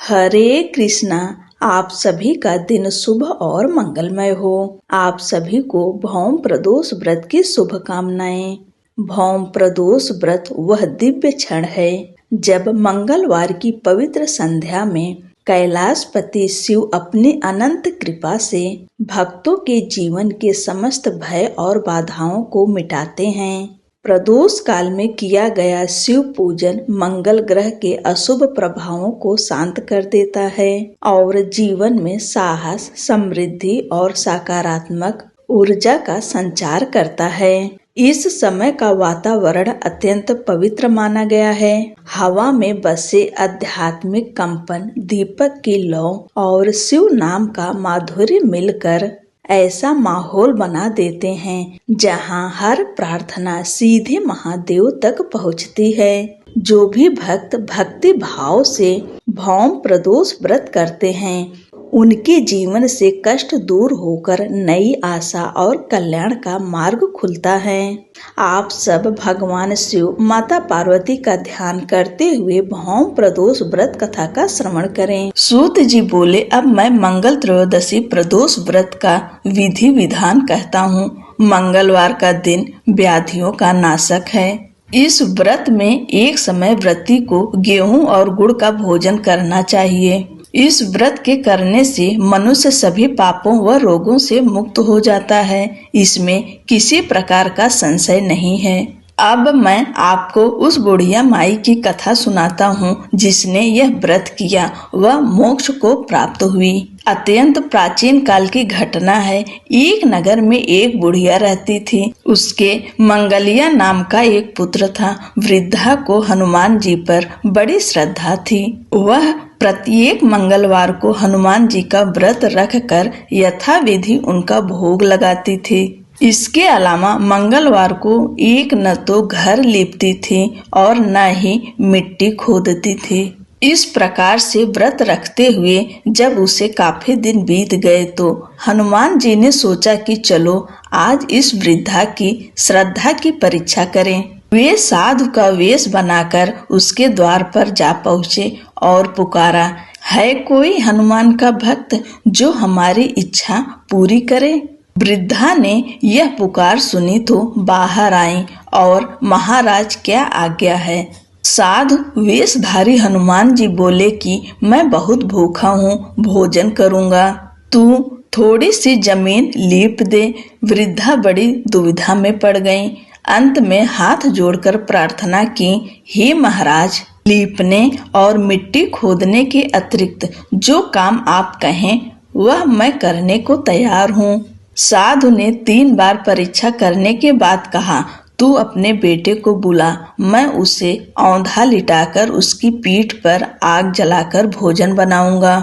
हरे कृष्णा। आप सभी का दिन शुभ और मंगलमय हो। आप सभी को भौम प्रदोष व्रत की शुभकामनाएं। भौम प्रदोष व्रत वह दिव्य क्षण है जब मंगलवार की पवित्र संध्या में कैलाशपति शिव अपनी अनंत कृपा से भक्तों के जीवन के समस्त भय और बाधाओं को मिटाते हैं। प्रदोष काल में किया गया शिव पूजन मंगल ग्रह के अशुभ प्रभावों को शांत कर देता है और जीवन में साहस, समृद्धि और सकारात्मक ऊर्जा का संचार करता है। इस समय का वातावरण अत्यंत पवित्र माना गया है। हवा में बसे आध्यात्मिक कंपन, दीपक की लौ और शिव नाम का माधुर्य मिलकर ऐसा माहौल बना देते हैं जहां हर प्रार्थना सीधे महादेव तक पहुंचती है। जो भी भक्त भक्ति भाव से भौम प्रदोष व्रत करते हैं उनके जीवन से कष्ट दूर होकर नई आशा और कल्याण का मार्ग खुलता है। आप सब भगवान शिव, माता पार्वती का ध्यान करते हुए भौम प्रदोष व्रत कथा का श्रवण करें। सूत जी बोले, अब मैं मंगल त्रयोदशी प्रदोष व्रत का विधि विधान कहता हूँ। मंगलवार का दिन व्याधियों का नाशक है। इस व्रत में एक समय व्रती को गेहूं और गुड़ का भोजन करना चाहिए। इस व्रत के करने से मनुष्य सभी पापों व रोगों से मुक्त हो जाता है। इसमें किसी प्रकार का संशय नहीं है। अब मैं आपको उस बुढ़िया माई की कथा सुनाता हूँ जिसने यह व्रत किया वह मोक्ष को प्राप्त हुई। अत्यंत प्राचीन काल की घटना है। एक नगर में एक बुढ़िया रहती थी। उसके मंगलिया नाम का एक पुत्र था। वृद्धा को हनुमान जी पर बड़ी श्रद्धा थी। वह प्रत्येक मंगलवार को हनुमान जी का व्रत रखकर यथाविधि उनका भोग लगाती थी। इसके अलावा मंगलवार को एक न तो घर लीपती थी और न ही मिट्टी खोदती थी। इस प्रकार से व्रत रखते हुए जब उसे काफी दिन बीत गए तो हनुमान जी ने सोचा कि चलो आज इस वृद्धा की श्रद्धा की परीक्षा करें। वे साधु का वेश बनाकर उसके द्वार पर जा पहुँचे और पुकारा, है कोई हनुमान का भक्त जो हमारी इच्छा पूरी करे? वृद्धा ने यह पुकार सुनी तो बाहर आई और महाराज क्या आज्ञा है? साधु वेशधारी हनुमान जी बोले कि मैं बहुत भूखा हूँ, भोजन करूँगा, तू थोड़ी सी जमीन लीप दे। वृद्धा बड़ी दुविधा में पड़ गई। अंत में हाथ जोड़कर प्रार्थना की, हे महाराज, लीपने और मिट्टी खोदने के अतिरिक्त जो काम आप कहें वह मैं करने को तैयार हूँ। साधु ने 3 बार परीक्षा करने के बाद कहा, तू अपने बेटे को बुला, मैं उसे औंधा लिटाकर उसकी पीठ पर आग जलाकर भोजन बनाऊंगा।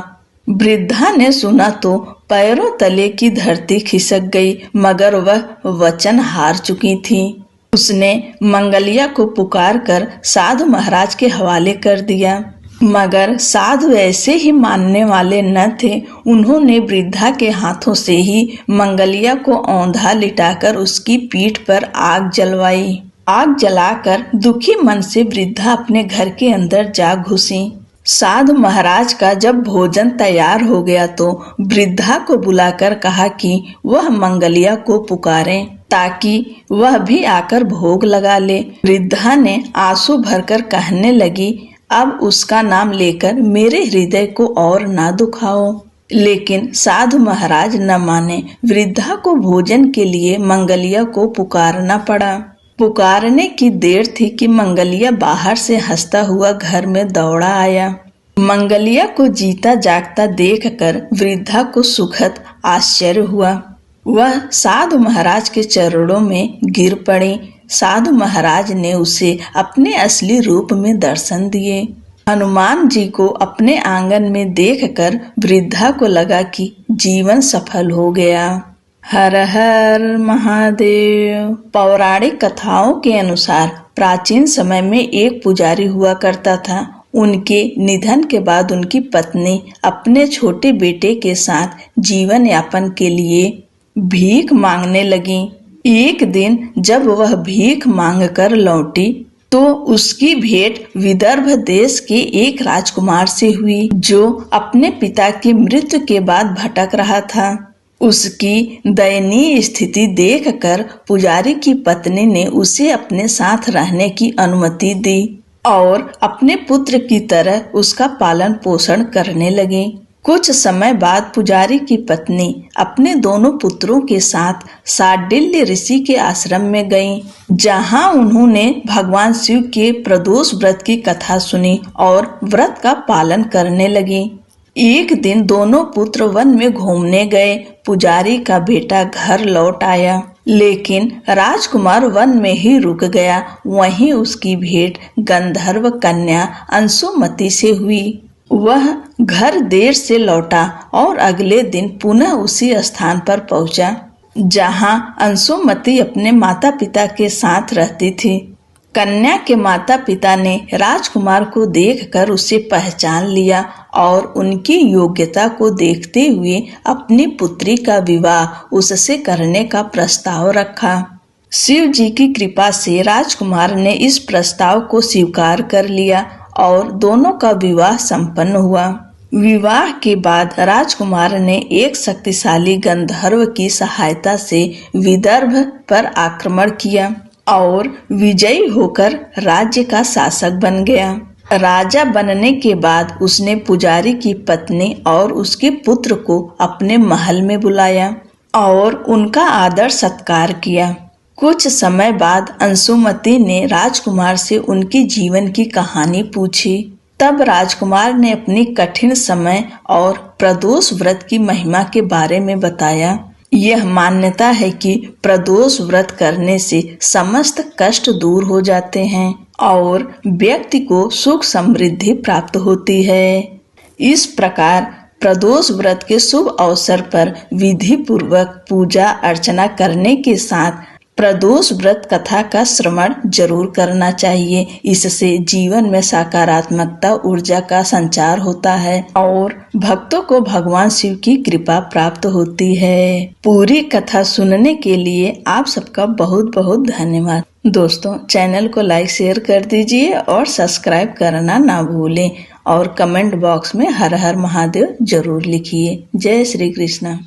वृद्धा ने सुना तो पैरों तले की धरती खिसक गई, मगर वह वचन हार चुकी थी। उसने मंगलिया को पुकार कर साधु महाराज के हवाले कर दिया, मगर साधु ऐसे ही मानने वाले न थे। उन्होंने वृद्धा के हाथों से ही मंगलिया को औंधा लिटाकर उसकी पीठ पर आग जलवाई। आग जलाकर दुखी मन से वृद्धा अपने घर के अंदर जा घुसी। साधु महाराज का जब भोजन तैयार हो गया तो वृद्धा को बुलाकर कहा कि वह मंगलिया को पुकारें ताकि वह भी आकर भोग लगा ले। वृद्धा ने आंसू भरकर कहने लगी, अब उसका नाम लेकर मेरे हृदय को और ना दुखाओ। लेकिन साधु महाराज न माने। वृद्धा को भोजन के लिए मंगलिया को पुकारना पड़ा। पुकारने की देर थी कि मंगलिया बाहर से हंसता हुआ घर में दौड़ा आया। मंगलिया को जीता जागता देखकर वृद्धा को सुखद आश्चर्य हुआ। वह साधु महाराज के चरणों में गिर पड़ी। साधु महाराज ने उसे अपने असली रूप में दर्शन दिए। हनुमान जी को अपने आंगन में देखकर वृद्धा को लगा कि जीवन सफल हो गया। हर हर महादेव। पौराणिक कथाओं के अनुसार प्राचीन समय में एक पुजारी हुआ करता था। उनके निधन के बाद उनकी पत्नी अपने छोटे बेटे के साथ जीवन यापन के लिए भीख मांगने लगी। एक दिन जब वह भीख मांगकर लौटी तो उसकी भेंट विदर्भ देश के एक राजकुमार से हुई जो अपने पिता की मृत्यु के बाद भटक रहा था। उसकी दयनीय स्थिति देखकर पुजारी की पत्नी ने उसे अपने साथ रहने की अनुमति दी और अपने पुत्र की तरह उसका पालन पोषण करने लगी। कुछ समय बाद पुजारी की पत्नी अपने दोनों पुत्रों के साथ शांडिल्य ऋषि के आश्रम में गईं, जहां उन्होंने भगवान शिव के प्रदोष व्रत की कथा सुनी और व्रत का पालन करने लगी। एक दिन दोनों पुत्र वन में घूमने गए। पुजारी का बेटा घर लौट आया, लेकिन राजकुमार वन में ही रुक गया। वहीं उसकी भेंट गंधर्व कन्या अंशुमति से हुई। वह घर देर से लौटा और अगले दिन पुनः उसी स्थान पर पहुंचा जहां अंशुमति अपने माता पिता के साथ रहती थी। कन्या के माता पिता ने राजकुमार को देखकर उसे पहचान लिया और उनकी योग्यता को देखते हुए अपनी पुत्री का विवाह उससे करने का प्रस्ताव रखा। शिव जी की कृपा से राजकुमार ने इस प्रस्ताव को स्वीकार कर लिया और दोनों का विवाह संपन्न हुआ। विवाह के बाद राजकुमार ने एक शक्तिशाली गंधर्व की सहायता से विदर्भ पर आक्रमण किया और विजयी होकर राज्य का शासक बन गया। राजा बनने के बाद उसने पुजारी की पत्नी और उसके पुत्र को अपने महल में बुलाया और उनका आदर सत्कार किया। कुछ समय बाद अंशुमति ने राजकुमार से उनकी जीवन की कहानी पूछी। तब राजकुमार ने अपनी कठिन समय और प्रदोष व्रत की महिमा के बारे में बताया। यह मान्यता है कि प्रदोष व्रत करने से समस्त कष्ट दूर हो जाते हैं और व्यक्ति को सुख समृद्धि प्राप्त होती है। इस प्रकार प्रदोष व्रत के शुभ अवसर पर विधि पूर्वक पूजा अर्चना करने के साथ प्रदोष व्रत कथा का श्रवण जरूर करना चाहिए। इससे जीवन में सकारात्मकता ऊर्जा का संचार होता है और भक्तों को भगवान शिव की कृपा प्राप्त होती है। पूरी कथा सुनने के लिए आप सबका बहुत बहुत धन्यवाद। दोस्तों, चैनल को लाइक शेयर कर दीजिए और सब्सक्राइब करना ना भूलें और कमेंट बॉक्स में हर हर महादेव जरूर लिखिए। जय श्री कृष्ण।